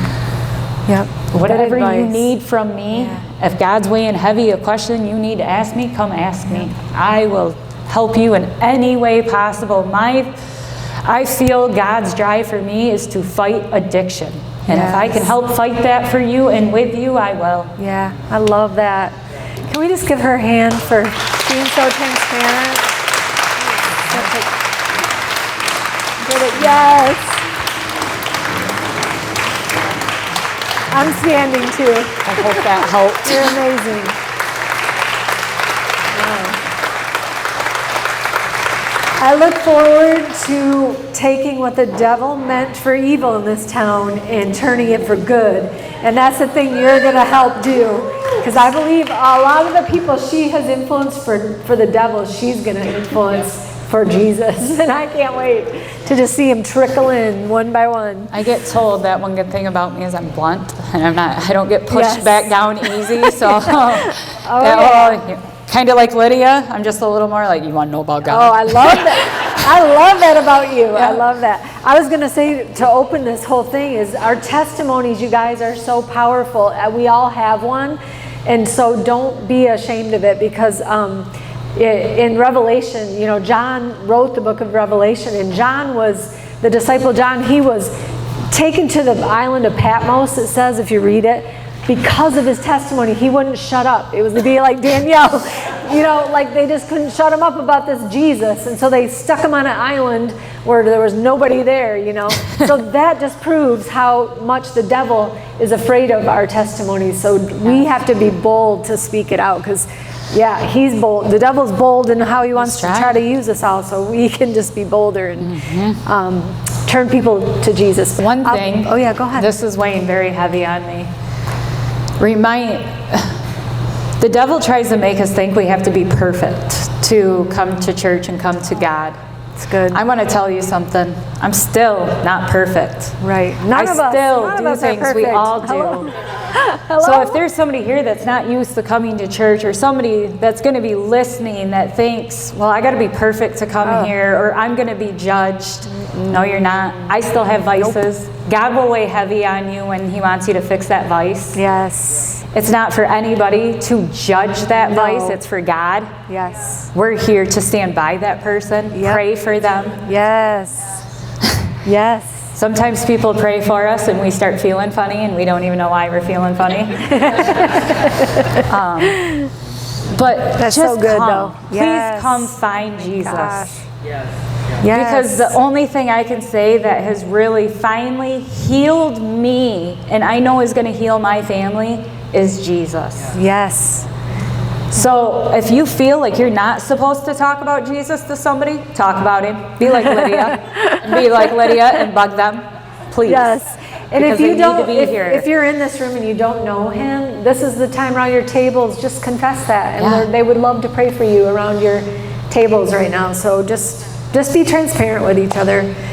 Yep. Whatever Good you advice. need from me, Yeah. if God's weighing heavy, a question you need to ask me, come ask me. I will help you in any way possible. I feel God's drive for me is to fight addiction. And if I can Yes. help fight that for you and with you, I will. Yeah, I love that. Can we just give her a hand for being so transparent? Get it? Yes. I'm standing too. I hope that helped. You're amazing. I look forward to taking what the devil meant for evil in this town and turning it for good. And that's the thing you're going to help do. Because I believe a lot of the people she has influenced for the devil, she's going to influence for Jesus. And I can't wait to just see him trickle in one by one. I get told that one good thing about me is I'm blunt, and I don't get pushed Yes. back down easy. So, yeah. kind of like Lydia, I'm just a little more like, you want to know about Oh, God? I love that. I love that about you. I love that. I was going to say, to open this whole thing, is our testimonies, you guys, are so powerful. We all have one. And so don't be ashamed of it, because in Revelation, John wrote the book of Revelation, and John was, the disciple John, he was taken to the island of Patmos, it says, if you read it, because of his testimony. He wouldn't shut up. It was to be like Danielle, like they just couldn't shut him up about this Jesus. And so they stuck him on an island where there was nobody there, So that just proves how much the devil is afraid of our testimonies. So we have to be bold to speak it out, because he's bold. The devil's bold in how he wants to try to use us all. So we can just be bolder and turn people to Jesus. One thing. Oh yeah, go ahead. This is weighing very heavy on me. The devil tries to make us think we have to be perfect to come to church and come to God. It's good. I want to tell you something. I'm still not perfect. Right. None of us do are things we perfect. all do. Hello? So if there's somebody here that's not used to coming to church, or somebody that's going to be listening that thinks, well, I got to be perfect to come here, or I'm going to be judged. No, you're not. I still have vices. God will weigh heavy on you when He wants you to fix that vice. Yes. It's not for anybody to judge that vice. It's for God. Yes. We're here to stand by that person, pray for them. Yes. Yes. Sometimes people pray for us and we start feeling funny and we don't even know why we're feeling funny. But That's just so good, come. though. Please Yes. come find Jesus. Gosh. Yes. Yes. Because the only thing I can say that has really finally healed me, and I know is going to heal my family, is Jesus. Yes. So if you feel like you're not supposed to talk about Jesus to somebody, talk about Him. Be like Lydia. And bug them. Please. Yes. And Because if you they need don't, to be here. if you're in this room and you don't know Him, this is the time around your tables. Just confess that, and they would love to pray for you around your tables right now. So just be transparent with each other.